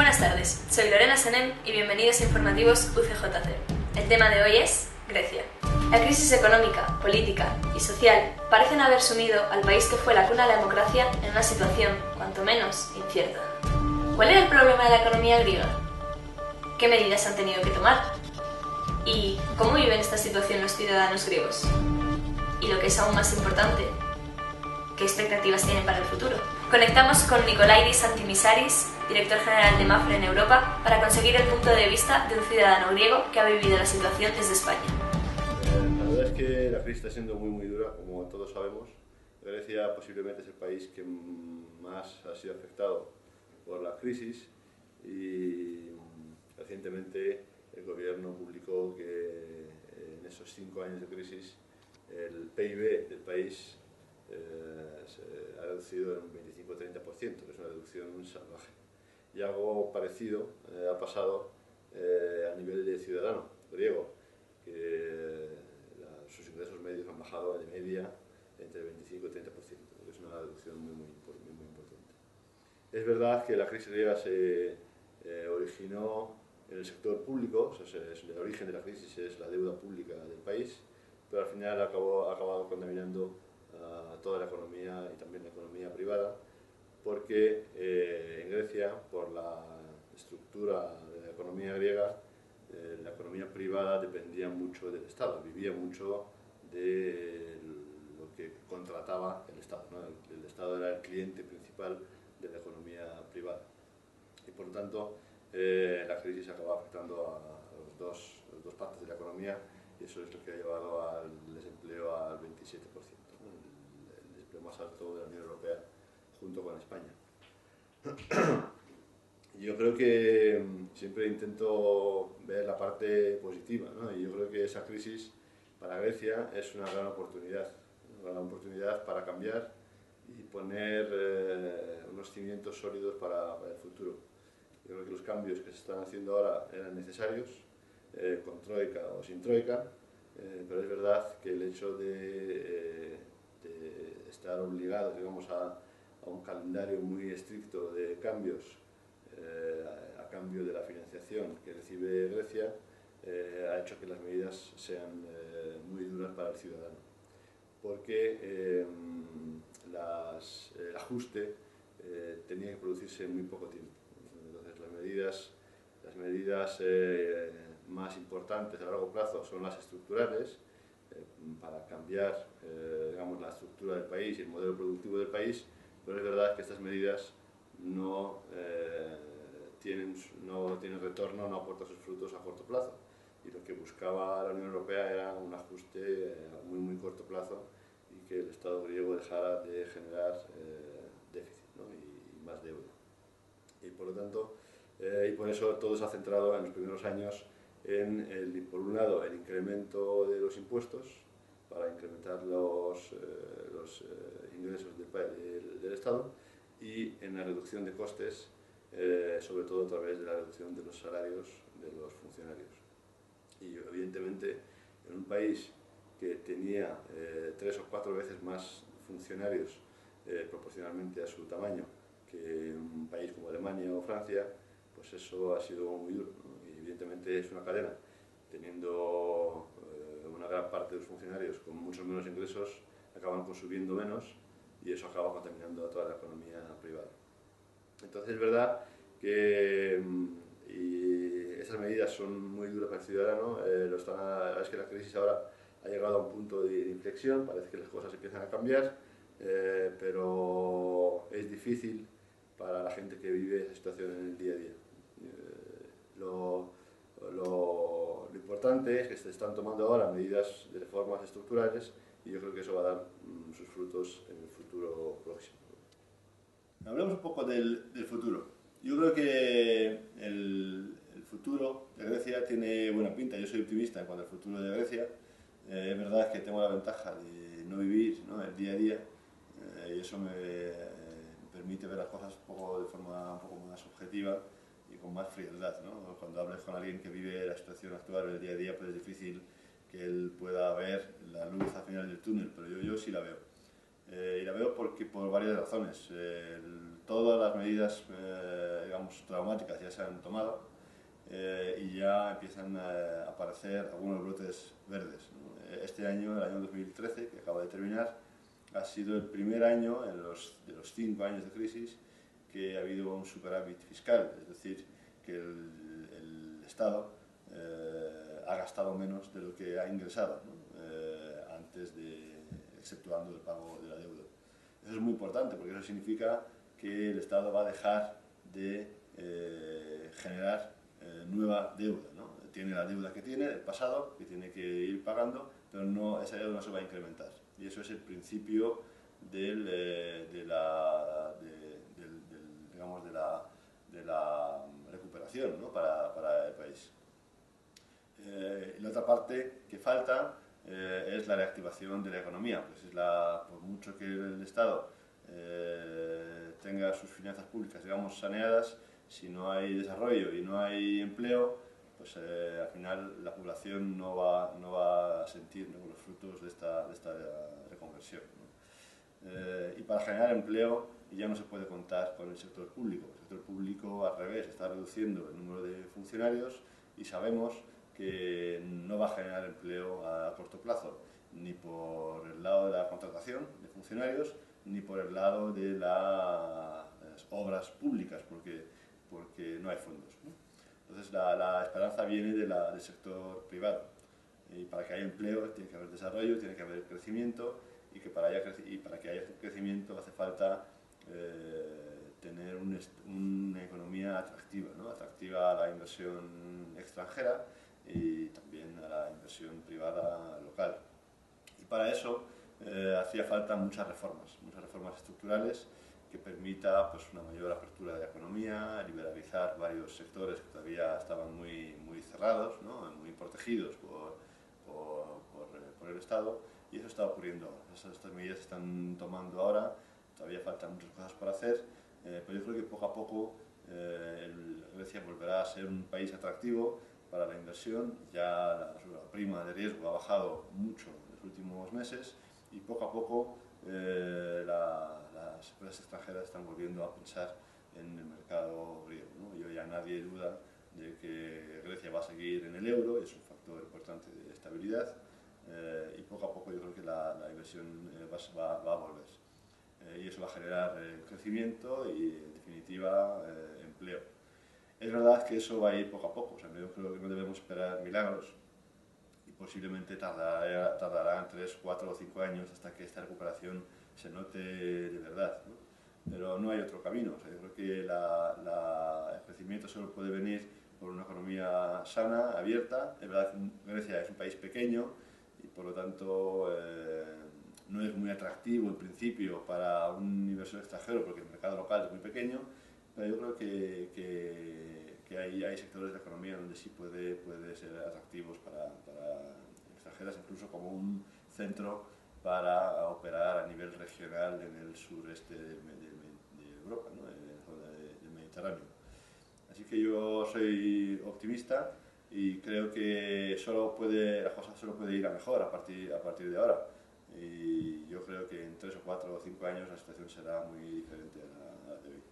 Buenas tardes, soy Lorena Senem y bienvenidos a Informativos UCJC. El tema de hoy es Grecia. La crisis económica, política y social parecen haber sumido al país que fue la cuna de la democracia en una situación, cuanto menos, incierta. ¿Cuál era el problema de la economía griega? ¿Qué medidas han tenido que tomar? ¿Y cómo viven esta situación los ciudadanos griegos? Y lo que es aún más importante, ¿qué expectativas tienen para el futuro? Conectamos con Nikolaidis Antimisaris, director general de MAPFRE en Europa, para conseguir el punto de vista de un ciudadano griego que ha vivido la situación desde España. La verdad es que la crisis está siendo muy dura, como todos sabemos. Grecia posiblemente es el país que más ha sido afectado por la crisis y recientemente el gobierno publicó que en esos 5 años de crisis el PIB del país se ha reducido en un 25-30%, que es una reducción salvaje. Y algo parecido ha pasado a nivel de ciudadano griego, que sus ingresos medios han bajado de media entre el 25 y 30%, que es una reducción muy importante. Es verdad que la crisis griega se originó en el sector público, o sea, el origen de la crisis es la deuda pública del país, pero al final ha acabado contaminando toda la economía y también la economía privada, porque en Grecia, por la estructura de la economía griega, la economía privada dependía mucho del Estado, vivía mucho de lo que contrataba el Estado, ¿no? El Estado era el cliente principal de la economía privada. Y por lo tanto, la crisis acaba afectando a las dos partes de la economía, y eso es lo que ha llevado al desempleo al 27%, ¿no? El desempleo más alto de la Unión Europea, junto con España. Yo creo que siempre intento ver la parte positiva, ¿no? Y yo creo que esa crisis para Grecia es una gran oportunidad para cambiar y poner unos cimientos sólidos para el futuro. Yo creo que los cambios que se están haciendo ahora eran necesarios, con troika o sin troika, pero es verdad que el hecho de estar obligados, digamos, a un calendario muy estricto de cambios a cambio de la financiación que recibe Grecia, ha hecho que las medidas sean muy duras para el ciudadano, porque el ajuste tenía que producirse en muy poco tiempo. Entonces las medidas más importantes a largo plazo son las estructurales, para cambiar digamos, la estructura del país y el modelo productivo del país, pero es verdad que estas medidas no tienen retorno, no aportan sus frutos a corto plazo. Y lo que buscaba la Unión Europea era un ajuste a muy corto plazo y que el Estado griego dejara de generar déficit, ¿no? y más deuda. Y por lo tanto, y por eso todo se ha centrado en los primeros años en, por un lado, el incremento de los impuestos para incrementar los ingresos del Estado, y en la reducción de costes, sobre todo a través de la reducción de los salarios de los funcionarios. Y evidentemente, en un país que tenía 3 o 4 veces más funcionarios proporcionalmente a su tamaño que un país como Alemania o Francia, pues eso ha sido muy duro, ¿no? Y evidentemente es una cadena. Teniendo una gran parte de los funcionarios con muchos menos ingresos, acaban consumiendo menos, y eso acaba contaminando a toda la economía privada. Entonces es verdad que esas medidas son muy duras para el ciudadano. La verdad es que la crisis ahora ha llegado a un punto de inflexión, parece que las cosas empiezan a cambiar, pero es difícil para la gente que vive esa situación en el día a día. Lo importante es que se están tomando ahora medidas de reformas estructurales, y yo creo que eso va a dar sus frutos en el futuro próximo. Hablemos un poco del futuro. Yo creo que el futuro de Grecia tiene buena pinta. Yo soy optimista en cuanto al futuro de Grecia. Es verdad que tengo la ventaja de no vivir, ¿no?, el día a día, y eso me permite ver las cosas de forma un poco más objetiva y con más frialdad, ¿no? Cuando hables con alguien que vive la situación actual en el día a día, pues es difícil que él pueda ver la luz al final del túnel, pero yo sí la veo. Y la veo por varias razones. todas las medidas, digamos, traumáticas ya se han tomado y ya empiezan a aparecer algunos brotes verdes, ¿no? Este año, el año 2013, que acaba de terminar, ha sido el primer año de los 5 años de crisis que ha habido un superávit fiscal, es decir, que el Estado ha gastado menos de lo que ha ingresado, ¿no? Exceptuando el pago de la deuda. Eso es muy importante porque eso significa que el Estado va a dejar de generar nueva deuda, ¿no? Tiene la deuda que tiene del pasado, que tiene que ir pagando, pero no, esa deuda no se va a incrementar. Y eso es el principio de la recuperación, ¿no? para el país. La otra parte que falta es la reactivación de la economía. Pues por mucho que el Estado tenga sus finanzas públicas, digamos, saneadas, si no hay desarrollo y no hay empleo, pues al final la población no va a sentir, ¿no?, los frutos de esta reconversión, ¿no? Y para generar empleo ya no se puede contar con el sector público. El sector público, al revés, está reduciendo el número de funcionarios y sabemos que no va a generar empleo a corto plazo, ni por el lado de la contratación de funcionarios, ni por el lado de las obras públicas, porque no hay fondos, ¿no? Entonces la esperanza viene del sector privado. Y para que haya empleo tiene que haber desarrollo, tiene que haber crecimiento, y para que haya crecimiento hace falta tener una economía atractiva, ¿no? Atractiva a la inversión extranjera y también a la inversión privada local. Y para eso hacía falta muchas reformas estructurales que permita, pues, una mayor apertura de la economía, liberalizar varios sectores que todavía estaban muy cerrados, ¿no?, muy protegidos por el Estado, y eso está ocurriendo ahora. Estas medidas se están tomando ahora, todavía faltan muchas cosas por hacer, pero yo creo que poco a poco Grecia volverá a ser un país atractivo para la inversión. Ya la prima de riesgo ha bajado mucho en los últimos meses y poco a poco las empresas extranjeras están volviendo a pensar en el mercado griego, ¿no? Y hoy ya nadie duda de que Grecia va a seguir en el euro, es un factor importante de estabilidad, y poco a poco yo creo que la inversión va a volver. Y eso va a generar crecimiento y, en definitiva, empleo. Es verdad que eso va a ir poco a poco, o sea, yo creo que no debemos esperar milagros y posiblemente tardarán 3, 4 o 5 años hasta que esta recuperación se note de verdad, ¿no? Pero no hay otro camino. O sea, yo creo que el crecimiento solo puede venir por una economía sana, abierta. Es verdad que Grecia es un país pequeño y por lo tanto no es muy atractivo en principio para un inversor extranjero porque el mercado local es muy pequeño, pero yo creo que hay sectores de la economía donde sí puede ser atractivos para extranjeras, incluso como un centro para operar a nivel regional en el sureste de Europa, ¿no?, en la zona del Mediterráneo. Así que yo soy optimista y creo que la cosa solo puede ir a mejor a partir de ahora. Y yo creo que en 3 o 4 o 5 años la situación será muy diferente a la de hoy.